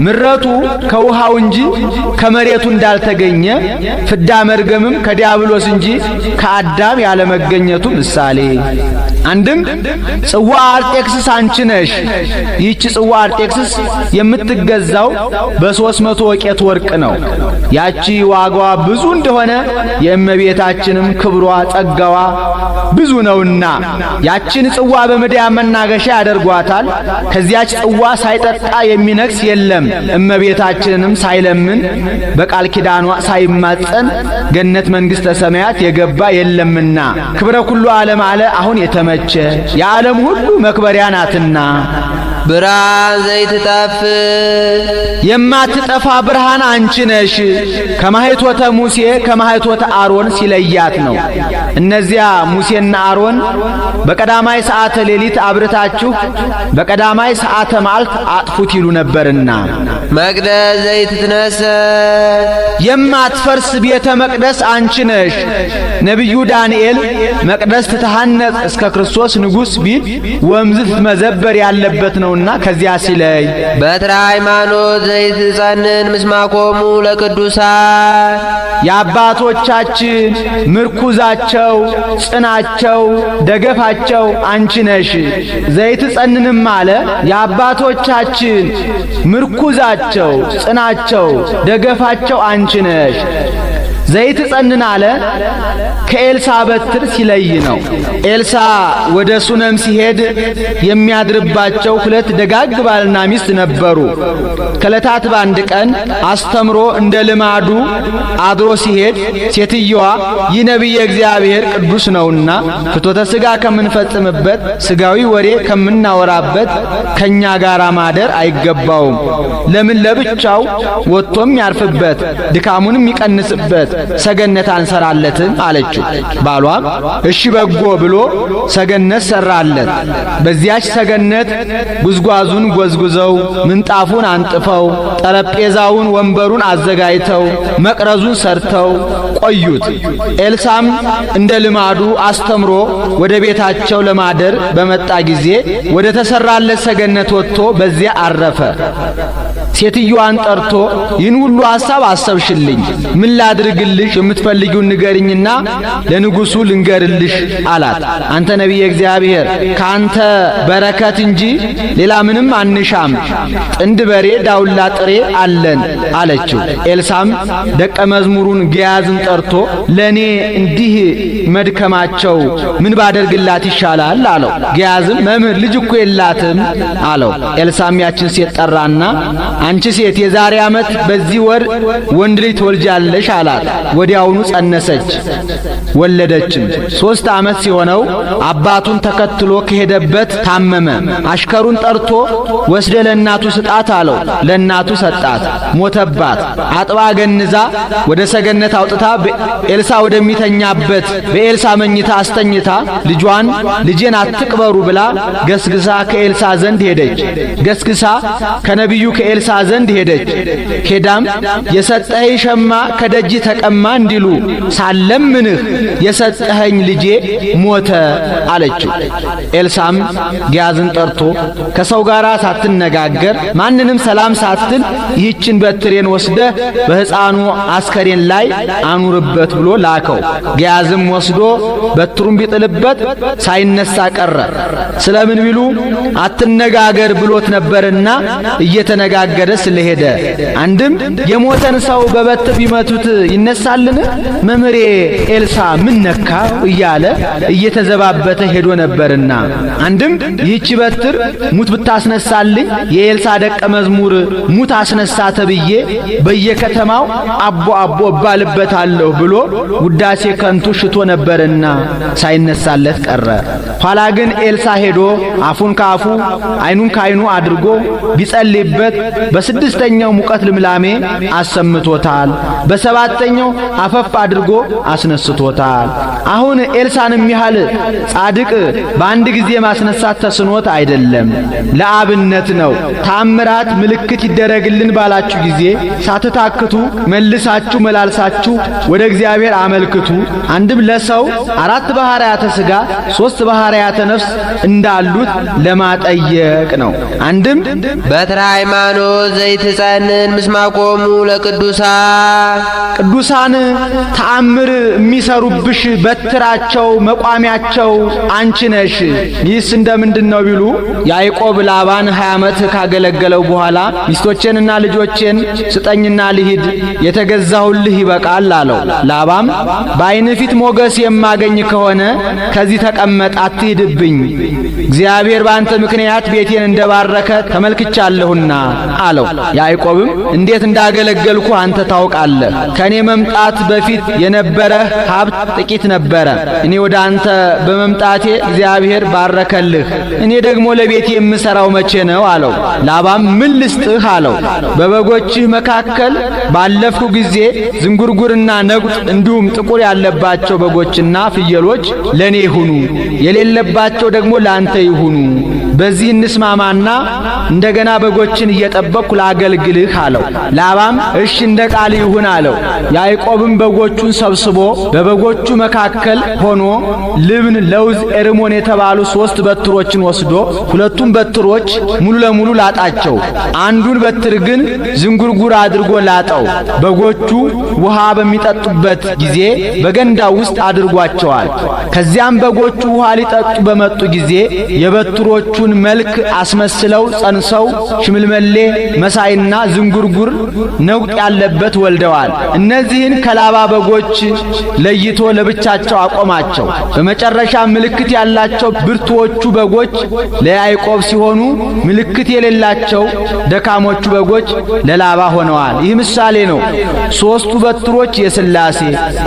ምረቱ ከውሃው እንጂ ከመሬቱ እንዳልተገኘ ፍዳ መርገምም ከዲያብሎስ እንጂ ከአዳም ያለመገኘቱ ምሳሌ አንድም ጽዋ አርጤክስስ አንቺ ነሽ። ይህች ጽዋ አርጤክስስ የምትገዛው በ300 ወቄት ወርቅ ነው። ያቺ ዋጋዋ ብዙ እንደሆነ የእመቤታችንም ክብሯ ጸጋዋ ብዙ ነውና ያችን ጽዋ በምድያም መናገሻ ያደርጓታል። ከዚያች ጽዋ ሳይጠጣ የሚነክስ የለም። እመቤታችንንም ሳይለምን በቃል ኪዳኗ ሳይማጸን ገነት መንግሥተ ሰማያት የገባ የለምና ክብረ ኩሉ ዓለም አለ አሁን የተመቸ የዓለም ሁሉ መክበሪያ ናትና ብርሃን ዘይትጠፍ የማትጠፋ ብርሃን አንቺ ነሽ። ከማኅቶተ ሙሴ ከማኅቶተ አሮን ሲለያት ነው። እነዚያ ሙሴና አሮን በቀዳማይ ሰዓተ ሌሊት አብርታችሁ በቀዳማይ ሰዓተ መዓልት አጥፉት ይሉ ነበርና መቅደስ ዘይትትነሰ የማትፈርስ ቤተ መቅደስ አንቺ ነሽ። ነቢዩ ዳንኤል መቅደስ ትተሐነጽ እስከ ክርስቶስ ንጉሥ ቢል ወምዝ ትመዘበር ያለበት ነውና ከዚያ ሲለይ በትረ ሃይማኖት ዘይትጸንን ምስማኮሙ ለቅዱሳን የአባቶቻችን ምርኩዛቸው ጽናቸው ደገፋቸው አንቺ ነሽ። ዘይትጸንንም አለ የአባቶቻችን ምርኩዛቸው ጽናቸው ደገፋቸው አንቺ ነሽ። ዘይትጸንን አለ ከኤልሳ በትር ሲለይ ነው። ኤልሳ ወደ ሱነም ሲሄድ የሚያድርባቸው 2 ደጋግ ባልና ሚስት ነበሩ። ከዕለታት በአንድ ቀን አስተምሮ እንደ ልማዱ አድሮ ሲሄድ ሴትየዋ ይህ ነቢየ እግዚአብሔር ቅዱስ ነውና ፍትወተ ሥጋ ከምንፈጽምበት ሥጋዊ ወሬ ከምናወራበት ከኛ ጋር ማደር አይገባውም። ለምን ለብቻው ወጥቶም ያርፍበት ድካሙንም ይቀንስበት ሰገነት አንሰራለትም አለችው። ባሏም እሺ በጎ ብሎ ሰገነት ሰራለት። በዚያች ሰገነት ጉዝጓዙን ጎዝጉዘው ምንጣፉን አንጥፈው ጠረጴዛውን ወንበሩን አዘጋጅተው መቅረዙን ሰርተው ቆዩት። ኤልሳም እንደ ልማዱ አስተምሮ ወደ ቤታቸው ለማደር በመጣ ጊዜ ወደ ተሰራለት ሰገነት ወጥቶ በዚያ አረፈ። ሴትዮዋን ጠርቶ ይህን ሁሉ ሐሳብ አሰብሽልኝ፣ ምን ላድርግልሽ? የምትፈልጊውን ንገሪኝና ለንጉሡ ልንገርልሽ አላት። አንተ ነቢየ እግዚአብሔር ካንተ በረከት እንጂ ሌላ ምንም አንሻም፣ ጥንድ በሬ ዳውላ ጥሬ አለን አለችው። ኤልሳም ደቀ መዝሙሩን ገያዝን ጠርቶ ለኔ እንዲህ መድከማቸው ምን ባደርግላት ይሻላል አለው። ገያዝም መምህር ልጅ እኮ የላትም አለው። ኤልሳም ያችን ሴት ጠራና አንቺ ሴት የዛሬ ዓመት በዚህ ወር ወንድ ልጅ ትወልጃለሽ አላት። ወዲያውኑ ጸነሰች ወለደችም። 3 ዓመት ሲሆነው አባቱን ተከትሎ ከሄደበት ታመመ። አሽከሩን ጠርቶ ወስደ ለእናቱ ስጣት አለው። ለእናቱ ሰጣት። ሞተባት። አጥባ ገንዛ ወደ ሰገነት አውጥታ ኤልሳ ወደሚተኛበት በኤልሳ መኝታ አስተኝታ ልጇን ልጄን አትቅበሩ ብላ ገስግሳ ከኤልሳ ዘንድ ሄደች። ገስግሳ ከነቢዩ ከኤልሳ ዘንድ ሄደች። ሄዳም የሰጠኸኝ ሸማ ከደጅ ተቀማ እንዲሉ ሳለምንህ የሰጠኸኝ ልጄ ሞተ አለችው። ኤልሳም ገያዝን ጠርቶ ከሰው ጋር ሳትነጋገር ማንንም ሰላም ሳትል ይህችን በትሬን ወስደህ በሕፃኑ አስከሬን ላይ አኑርበት ብሎ ላከው። ገያዝም ወስዶ በትሩን ቢጥልበት ሳይነሳ ቀረ። ስለምን ቢሉ አትነጋገር ብሎት ነበርና እየተነጋገረ ስለሄደ አንድም የሞተን ሰው በበትር ቢመቱት ይነሳልን? መምሬ ኤልሳ ምን ነካው እያለ እየተዘባበተ ሄዶ ነበርና አንድም ይህች በትር ሙት ብታስነሳልኝ የኤልሳ ደቀ መዝሙር ሙት አስነሳ ተብዬ በየከተማው አቦ አቦ እባልበታለሁ ብሎ ውዳሴ ከንቱ ሽቶ ነበርና ሳይነሳለት ቀረ። ኋላ ግን ኤልሳ ሄዶ አፉን ካፉ አይኑን ካይኑ አድርጎ ቢጸልይበት በ6ኛው ሙቀት ልምላሜ አሰምቶታል። በ7ኛው አፈፍ አድርጎ አስነስቶታል። አሁን ኤልሳንም ያህል ጻድቅ በአንድ ጊዜ ማስነሳት ተስኖት አይደለም፣ ለአብነት ነው። ታምራት ምልክት ይደረግልን ባላችሁ ጊዜ ሳትታክቱ መልሳችሁ መላልሳችሁ ወደ እግዚአብሔር አመልክቱ። አንድም ሰው 4 ባህርያተ ሥጋ 3 ባህርያተ ነፍስ እንዳሉት ለማጠየቅ ነው። አንድም በትረ ሃይማኖት ዘይትጸንን ምስማቆሙ ለቅዱሳን ቅዱሳን ተአምር የሚሰሩብሽ በትራቸው መቋሚያቸው አንቺ ነሽ። ይህስ እንደምንድን ነው ቢሉ ያዕቆብ ላባን 20 ዓመት ካገለገለው በኋላ ሚስቶቼንና ልጆቼን ስጠኝና ልሂድ፣ የተገዛሁልህ ይበቃል አለው። ላባም በዓይን ፊት ሞገስ የማገኝ ከሆነ ከዚህ ተቀመጥ፣ አትሂድብኝ፣ እግዚአብሔር በአንተ ምክንያት ቤቴን እንደባረከ ተመልክቻለሁና አለው። ያዕቆብም እንዴት እንዳገለገልኩ አንተ ታውቃለህ። ከኔ መምጣት በፊት የነበረ ሀብት ጥቂት ነበረ። እኔ ወደ አንተ በመምጣቴ እግዚአብሔር ባረከልህ። እኔ ደግሞ ለቤቴ የምሰራው መቼ ነው አለው። ላባም ምን ልስጥህ አለው። በበጎችህ መካከል ባለፍኩ ጊዜ ዝንጉርጉርና ነጉጥ እንዲሁም ጥቁር ያለባቸው በጎችና ፍየሎች ለኔ ይሁኑ፣ የሌለባቸው ደግሞ ላንተ ይሁኑ። በዚህ እንስማማና እንደገና በጎችን እየጠበቅኩ ላገልግልህ አለው። ላባም እሺ እንደ ቃል ይሁን አለው። ያዕቆብም በጎቹን ሰብስቦ በበጎቹ መካከል ሆኖ ልብን፣ ለውዝ፣ ኤርሞን የተባሉ 3 በትሮችን ወስዶ 2ቱን በትሮች ሙሉ ለሙሉ ላጣቸው፣ አንዱን በትር ግን ዝንጉርጉር አድርጎ ላጠው። በጎቹ ውሃ በሚጠጡበት ጊዜ በገንዳው ውስጥ አድርጓቸዋል። ከዚያም በጎቹ ውሃ ሊጠጡ በመጡ ጊዜ የበትሮቹን መልክ አስመስለው ጸንሰው ሽምልመሌ መሳይና ዝንጉርጉር ነውጥ ያለበት ወልደዋል። እነዚህን ከላባ በጎች ለይቶ ለብቻቸው አቆማቸው። በመጨረሻ ምልክት ያላቸው ብርቱዎቹ በጎች ለያዕቆብ ሲሆኑ ምልክት የሌላቸው ደካሞቹ በጎች ለላባ ሆነዋል። ይህ ምሳሌ ነው። 3ቱ በትሮች የሥላሴ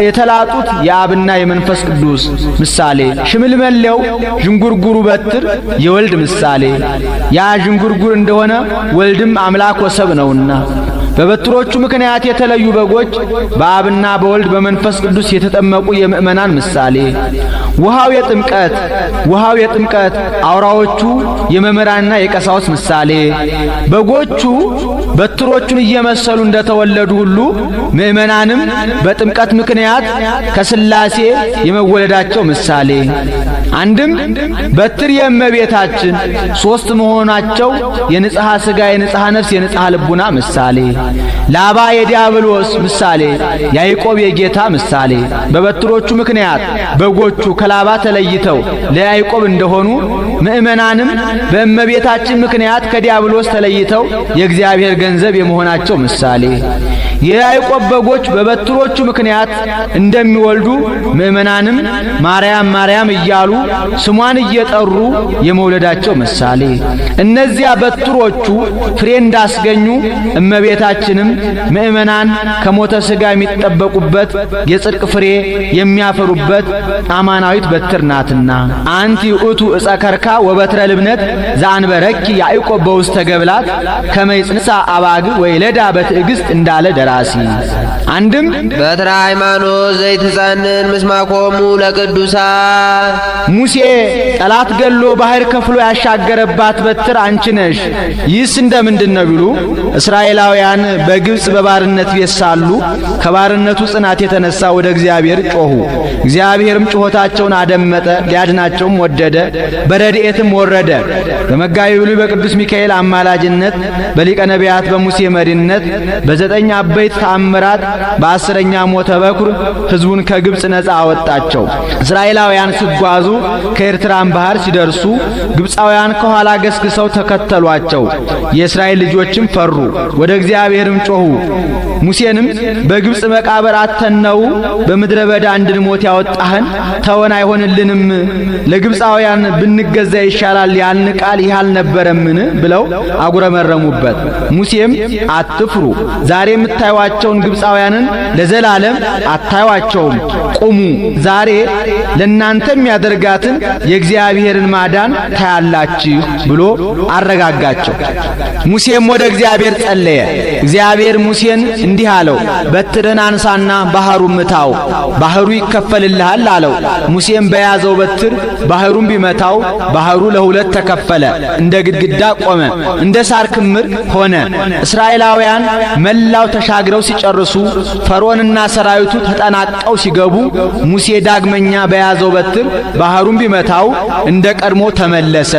የተላጡት የአብና የመንፈስ ቅዱስ ምሳሌ፣ ሽምልመሌው ዥንጉርጉሩ በትር የወልድ ምሳሌ፣ ያ ዥንጉርጉር እንደሆነ ወልድም አምላክ ወሰብ ነውና። በበትሮቹ ምክንያት የተለዩ በጎች በአብና በወልድ በመንፈስ ቅዱስ የተጠመቁ የምእመናን ምሳሌ፣ ውሃው የጥምቀት አውራዎቹ የመምህራንና የቀሳውስት ምሳሌ። በጎቹ በትሮቹን እየመሰሉ እንደተወለዱ ሁሉ ምእመናንም በጥምቀት ምክንያት ከሥላሴ የመወለዳቸው ምሳሌ። አንድም በትር የእመቤታችን 3 መሆናቸው የንጽሐ ሥጋ፣ የንጽሐ ነፍስ፣ የንጽሐ ልቡና ምሳሌ። ላባ የዲያብሎስ ምሳሌ፣ ያዕቆብ የጌታ ምሳሌ። በበትሮቹ ምክንያት በጎቹ ከላባ ተለይተው ለያዕቆብ እንደሆኑ ምእመናንም በእመቤታችን ምክንያት ከዲያብሎስ ተለይተው የእግዚአብሔር ገንዘብ የመሆናቸው ምሳሌ። የያዕቆብ በጎች በበትሮቹ ምክንያት እንደሚወልዱ ምእመናንም ማርያም ማርያም እያሉ ስሟን እየጠሩ የመውለዳቸው ምሳሌ። እነዚያ በትሮቹ ፍሬ እንዳስገኙ እመቤታችንም ምእመናን ከሞተ ሥጋ የሚጠበቁበት የጽድቅ ፍሬ የሚያፈሩበት አማናዊት በትር ናትና። አንቲ ውእቱ ዕፀ ከርካ ወበትረ ልብነት ዘአንበረኪ ያዕቆብ በውስተ ገብላት ከመ ይጽንሳ አባግ ወይለዳ በትዕግሥት እንዳለ ደራሲ። አንድም በትረ ሃይማኖት ዘይትጸንን ምስማኮሙ ለቅዱሳን ሙሴ ጠላት ገሎ ባህር ከፍሎ ያሻገረባት በትር አንቺ ነሽ። ይህስ እንደምንድን ነው ቢሉ እስራኤላውያን በግብጽ በባርነት ቤት ሳሉ ከባርነቱ ጽናት የተነሳ ወደ እግዚአብሔር ጮኹ። እግዚአብሔርም ጩኸታቸውን አደመጠ፣ ሊያድናቸውም ወደደ፣ በረድኤትም ወረደ። በመጋቢ ብሉይ በቅዱስ ሚካኤል አማላጅነት በሊቀ ነቢያት በሙሴ መሪነት በ9 አበይት ተአምራት በ10ኛ ሞተ በኩር ሕዝቡን ከግብጽ ነፃ አወጣቸው። እስራኤላውያን ሲጓዙ ከኤርትራን ባህር ሲደርሱ ግብፃውያን ከኋላ ገስግሰው ተከተሏቸው። የእስራኤል ልጆችም ፈሩ፣ ወደ እግዚአብሔርም ጮኹ። ሙሴንም በግብጽ መቃብር አተነው በምድረ በዳ እንድንሞት ያወጣህን ተወን አይሆንልንም፣ ለግብፃውያን ብንገዛ ይሻላል ያልን ቃል ይህ አልነበረምን ብለው አጉረመረሙበት። ሙሴም አትፍሩ፣ ዛሬ የምታዩዋቸውን ግብፃውያንን ለዘላለም አታዩዋቸውም፣ ቁሙ፣ ዛሬ ለእናንተ የሚያደርጋትን የእግዚአብሔርን ማዳን ታያላችሁ ብሎ አረጋጋቸው። ሙሴም ወደ እግዚአብሔር ጸለየ። እግዚአብሔር ሙሴን እንዲህ አለው፣ በትርህን አንሳና ባህሩን ምታው፣ ባህሩ ይከፈልልሃል አለው። ሙሴም በያዘው በትር ባህሩን ቢመታው ባህሩ ለ2 ተከፈለ፣ እንደ ግድግዳ ቆመ፣ እንደ ሳር ክምር ሆነ። እስራኤላውያን መላው ተሻ ተሻግረው ሲጨርሱ ፈርዖንና ሰራዊቱ ተጠናቀው ሲገቡ ሙሴ ዳግመኛ በያዘው በትር ባህሩን ቢመታው እንደ ቀድሞ ተመለሰ።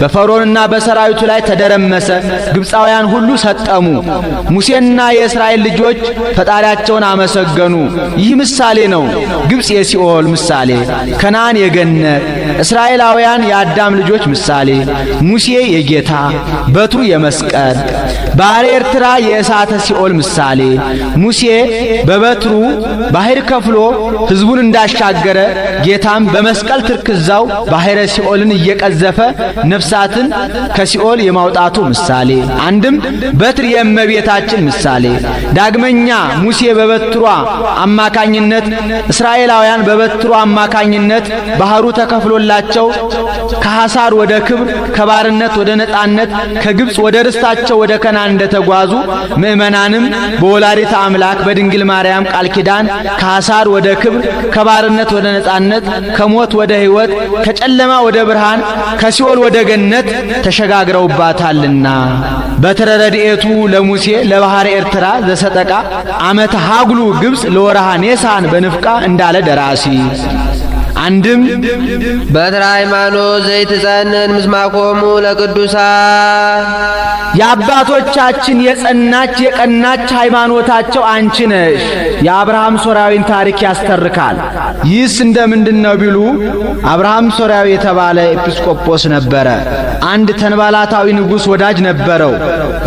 በፈርዖንና በሰራዊቱ ላይ ተደረመሰ። ግብፃውያን ሁሉ ሰጠሙ። ሙሴና የእስራኤል ልጆች ፈጣሪያቸውን አመሰገኑ። ይህ ምሳሌ ነው። ግብፅ የሲኦል ምሳሌ፣ ከነዓን የገነት፣ እስራኤላውያን የአዳም ልጆች ምሳሌ፣ ሙሴ የጌታ በትሩ የመስቀል፣ ባህረ ኤርትራ የእሳተ ሲኦል ምሳሌ። ሙሴ በበትሩ ባህር ከፍሎ ሕዝቡን እንዳሻገረ ጌታም በመስቀል ትርክዛው ባህረ ሲኦልን እየቀዘፈ ነፍሳትን ከሲኦል የማውጣቱ ምሳሌ። አንድም በትር የእመቤታችን ምሳሌ። ዳግመኛ ሙሴ በበትሯ አማካኝነት እስራኤላውያን በበትሯ አማካኝነት ባህሩ ተከፍሎላቸው ከሐሳር ወደ ክብር፣ ከባርነት ወደ ነጻነት፣ ከግብፅ ወደ ርስታቸው ወደ ከናን እንደተጓዙ ምእመናንም በወላዲተ አምላክ በድንግል ማርያም ቃል ኪዳን ከሐሳር ወደ ክብር፣ ከባርነት ወደ ነጻነት፣ ከሞት ወደ ሕይወት፣ ከጨለማ ወደ ብርሃን፣ ከሲኦል ወደ ገነት ተሸጋግረውባታልና። በትረ ረድኤቱ ለሙሴ ለባህረ ኤርትራ ዘሰጠቃ ዓመተ ሀጉሉ ግብፅ ለወርሃ ኔሳን በንፍቃ እንዳለ ደራሲ። አንድም በትረ ሃይማኖት ዘይትጸንን ምስማኮሙ ለቅዱሳን የአባቶቻችን የጸናች የቀናች ሃይማኖታቸው አንቺ ነሽ። የአብርሃም ሶርያዊን ታሪክ ያስተርካል። ይህስ እንደምንድን ነው ቢሉ አብርሃም ሶርያዊ የተባለ ኤጲስቆጶስ ነበረ። አንድ ተንባላታዊ ንጉሥ ወዳጅ ነበረው።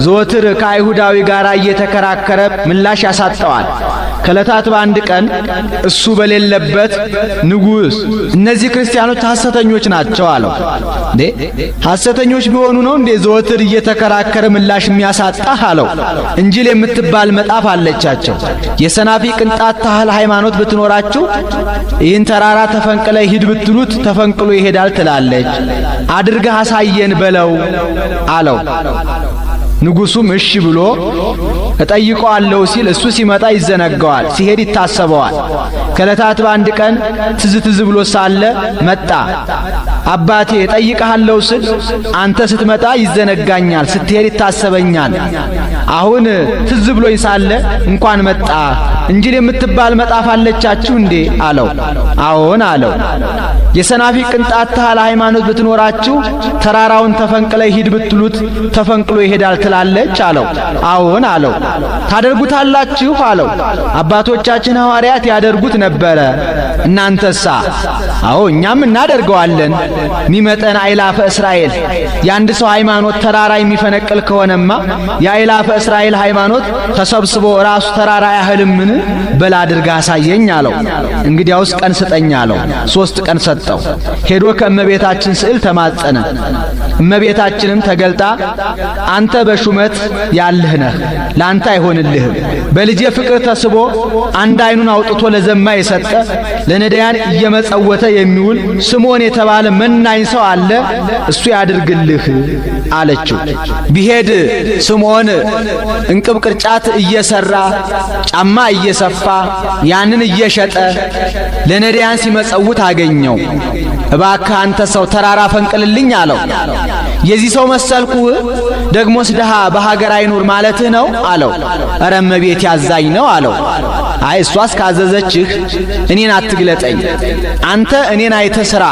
ዘወትር ከአይሁዳዊ ጋር እየተከራከረ ምላሽ ያሳጠዋል። ከዕለታት በአንድ ቀን እሱ በሌለበት ንጉሥ እነዚህ ክርስቲያኖች ሐሰተኞች ናቸው አለው። እንዴ ሐሰተኞች ቢሆኑ ነው እንዴ ዘወትር እየተከራከረ ምላሽ የሚያሳጣህ አለው። እንጂል የምትባል መጣፍ አለቻቸው። የሰናፊ ቅንጣት ታህል ሃይማኖት ብትኖራችሁ ይህን ተራራ ተፈንቅለ ሂድ ብትሉት ተፈንቅሎ ይሄዳል ትላለች። አድርገህ አሳየን በለው አለው። ንጉሡም እሺ ብሎ እጠይቀዋለሁ ሲል እሱ ሲመጣ ይዘነጋዋል፣ ሲሄድ ይታሰበዋል። ከዕለታት በአንድ ቀን ትዝ ብሎ ሳለ መጣ። አባቴ እጠይቀሃለሁ ስል አንተ ስትመጣ ይዘነጋኛል፣ ስትሄድ ይታሰበኛል። አሁን ትዝ ብሎኝ ሳለ እንኳን መጣ። እንጂል የምትባል መጣፍ አለቻችሁ እንዴ አለው። አዎን አለው። የሰናፊ ቅንጣት ታህል ሃይማኖት ብትኖራችሁ ተራራውን ተፈንቅለ ሂድ ብትሉት ተፈንቅሎ ይሄዳል ትላለች አለው። አዎን አለው። ታደርጉታላችሁ አለው። አባቶቻችን ሐዋርያት ያደርጉት ነበረ፣ እናንተሳ? አዎ እኛም እናደርገዋለን። ሚመጠን አይላፈ እስራኤል የአንድ ሰው ሃይማኖት ተራራ የሚፈነቅል ከሆነማ የአይላፈ እስራኤል ሃይማኖት ተሰብስቦ ራሱ ተራራ ያህልምን በላ አድርጋ አሳየኝ አለው። እንግዲያውስ ቀን ስጠኝ አለው። 3 ቀን ሰጠው። ሄዶ ከእመቤታችን ስዕል ተማጸነ። እመቤታችንም ተገልጣ አንተ በሹመት ያለህ ነህ፣ ላንተ አይሆንልህም። በልጄ ፍቅር ተስቦ አንድ አይኑን አውጥቶ ለዘማ የሰጠ ለነዳያን እየመጸወተ የሚውል ስምዖን የተባለ መናኝ ሰው አለ፣ እሱ ያድርግልህ አለችው። ቢሄድ ስምዖን እንቅብ ቅርጫት እየሰራ ጫማ እየሰፋ ያንን እየሸጠ ለነዳያን ሲመጸውት አገኘው። እባክህ አንተ ሰው ተራራ ፈንቅልልኝ አለው። የዚህ ሰው መሰልኩ? ደግሞስ ድሃ በሀገር አይኑር ማለትህ ነው አለው። ኧረ እመቤቴ ያዛኝ ነው አለው። አይ እሷስ ካዘዘችህ እኔን አትግለጠኝ፣ አንተ እኔን አይተህ ስራ፣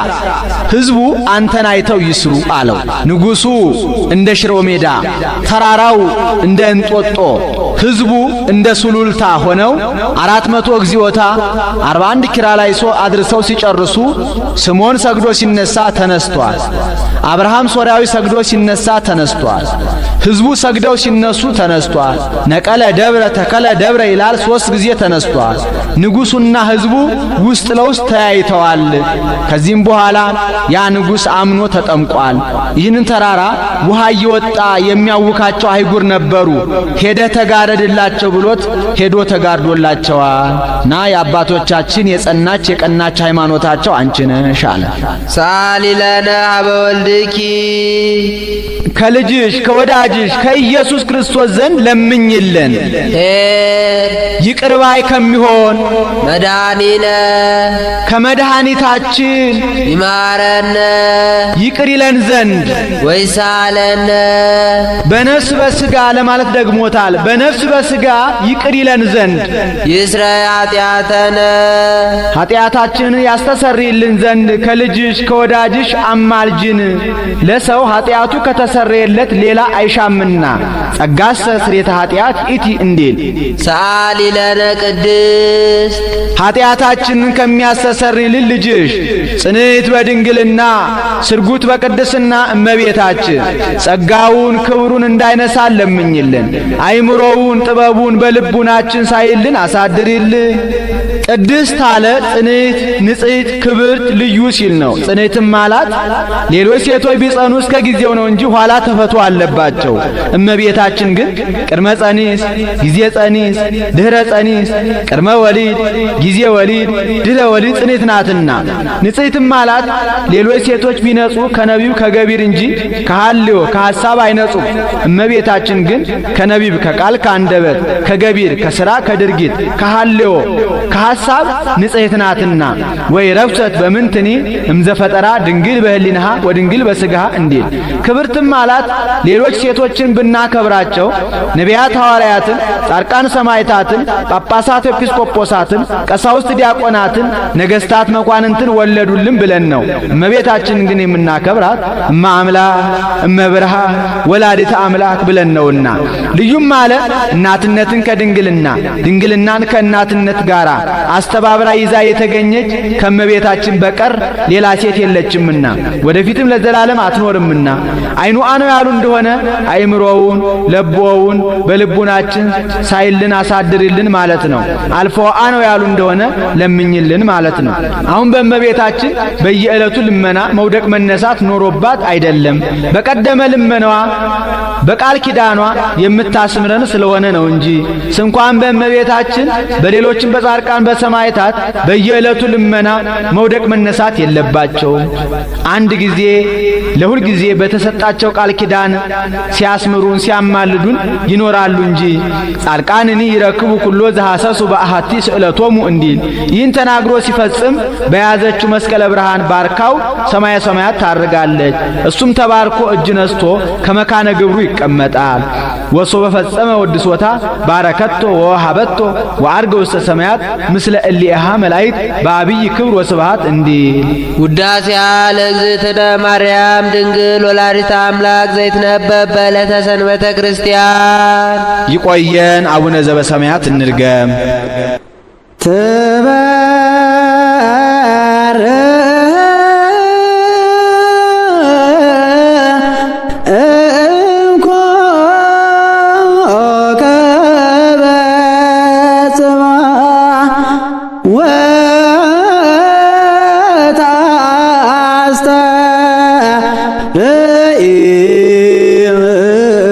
ሕዝቡ አንተን አይተው ይስሩ አለው። ንጉሡ እንደ ሽሮ ሜዳ፣ ተራራው እንደ እንጦጦ፣ ሕዝቡ እንደ ሱሉልታ ሆነው 400 እግዚኦታ 41 ኪርያላይሶ አድርሰው ሲጨርሱ ስምዖን ሰግዶ ሲነሳ ተነስቷል። አብርሃም ሶርያዊ ሰግዶ ሲነሳ ተነስቷል። ሕዝቡ ሰግደው ሲነሱ ተነስቷል። ነቀለ ደብረ ተከለ ደብረ ይላል 3 ጊዜ ተነስቷል። ንጉሡና ሕዝቡ ውስጥ ለውስጥ ተያይተዋል። ከዚህም በኋላ ያ ንጉሥ አምኖ ተጠምቋል። ይህንን ተራራ ውሃ እየወጣ የሚያውካቸው አይጉር ነበሩ። ሄደ ተጋረድላቸው ብሎት ሄዶ ተጋርዶላቸዋል። እና የአባቶቻችን የጸናች የቀናች ሃይማኖታቸው አንቺ ነሽ አለ። ሳሊለነ ሀበ ወልድኪ ከልጅሽ ከወዳጅሽ ከኢየሱስ ክርስቶስ ዘንድ ለምኝልን። ይቅር ባይ ከሚሆን መድኃኒነ ከመድኃኒታችን ይማረነ ይቅር ይለን ዘንድ ወይሳለነ በነፍስ በሥጋ ለማለት ደግሞታል። በነፍስ በነፍስ በሥጋ ይቅር ይለን ዘንድ ይስረይ ኃጢአተነ ኃጢአታችንን ያስተሰርይልን ዘንድ ከልጅሽ ከወዳጅሽ አማልጅን። ለሰው ኃጢአቱ ከተሰረየለት ሌላ አይሻምና ጸጋሰ ስርየተ ኃጢአት ኢቲ እንዴል ሰአሊ ለነ ቅድስት ኃጢአታችንን ከሚያስተሰርይልን ልጅሽ ጽንዕት በድንግልና ስርጉት በቅድስና እመቤታችን ጸጋውን ክብሩን እንዳይነሳን ለምኝልን። አይምሮውን ጥበቡን በልቡናችን ሳይልን አሳድሪልን። ቅድስት አለ ጽንዕት ንጽሕት ክብርት ልዩ ሲል ነው። ጽንዕትም ማላት ሌሎች ሴቶች ቢጸኑ እስከ ጊዜው ነው እንጂ ኋላ ተፈቶ አለባቸው። እመቤታችን ግን ቅድመ ጸኒስ፣ ጊዜ ጸኒስ፣ ድህረ ጸኒስ፣ ቅድመ ወሊድ፣ ጊዜ ወሊድ፣ ድህረ ወሊድ ጽንዕት ናትና። ንጽሕትም ማላት ሌሎች ሴቶች ቢነጹ ከነቢብ ከገቢር እንጂ ከሐልዮ ከሐሳብ አይነጹም። እመቤታችን ግን ከነቢብ ከቃል ከአንደበት ከገቢር ከሥራ ከድርጊት ከሐልዮ ከሐሳብ ንጽሕት ናትና። ወይ ረብሰት በምንትኒ እምዘፈጠራ ድንግል በህሊናሃ ወድንግል በሥጋሃ እንዲል። ክብርትም ማላት ሌሎች ሴቶችን ብናከብራቸው ነቢያት ሐዋርያትን፣ ጻድቃን ሰማዕታትን፣ ጳጳሳት ኤጲስቆጶሳትን፣ ቀሳውስት ዲያቆናትን፣ ነገሥታት መኳንንትን ወለዱልን ብለን ነው። እመቤታችን ግን የምናከብራት እመ አምላክ እመ ብርሃን ወላዲተ አምላክ ብለን ነውና። ልዩም አለ እናትነትን ከድንግልና ድንግልናን ከእናትነት ጋር አስተባብራ ይዛ የተገኘች ከእመቤታችን በቀር ሌላ ሴት የለችምና ወደፊትም ለዘላለም አትኖርምና። አይኑአ ነው ያሉ እንደሆነ አይምሮውን ለቦውን በልቡናችን ሳይልን አሳድርልን ማለት ነው። አልፈውአ ነው ያሉ እንደሆነ ለምኝልን ማለት ነው። አሁን በእመቤታችን በየዕለቱ ልመና መውደቅ መነሳት ኖሮባት አይደለም። በቀደመ ልመናዋ በቃል ኪዳኗ የምታስምረን ስለሆነ ነው እንጂ ስንኳን በእመቤታችን በሌሎችም በጻድቃን በሰማዕታት በየዕለቱ ልመና መውደቅ መነሳት የለባቸውም። አንድ ጊዜ ለሁል ጊዜ በተሰጣቸው ቃል ኪዳን ሲያስምሩን ሲያማልዱን ይኖራሉ እንጂ ጻድቃንኒ ይረክቡ ኩሎ ዘሐሰሱ በአሐቲ ስእለቶሙ እንዲል ይህን ተናግሮ ሲፈጽም በያዘችው መስቀለ ብርሃን ባርካው ሰማየ ሰማያት ታርጋለች። እሱም ተባርኮ እጅ ነስቶ ከመካነ ግብሩ ይቀመጣል። ወሶ በፈጸመ ወድሶታ ባረከቶ ወሃበቶ ወአርገ ውስተ ሰማያት ምስለ እሊሃ መላእክት በአብይ ክብር ወስብሐት እንዲል። ውዳሴያ ለእግዝእትነ ማርያም ድንግል ወላዲተ አምላክ ዘይትነበብ በዕለተ ሰንበተ ክርስቲያን። ይቆየን። አቡነ ዘበሰማያት እንድገም።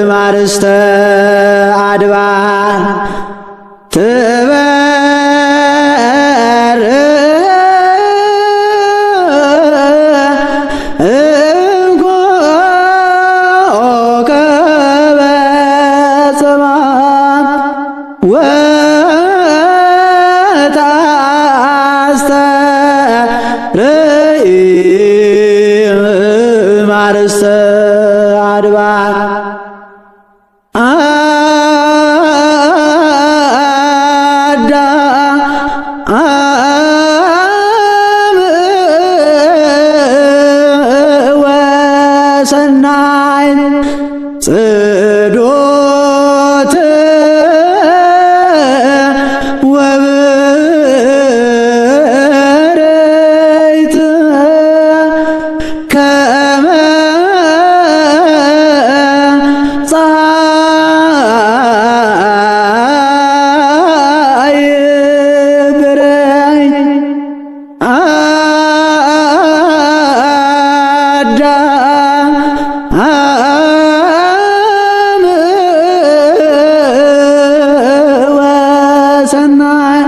ማርስተ አድባር ማርስተ አድባር ወሰናይ ጽዶት ወብርይት ከመ ፀሐይ ብርይ ወሰናይ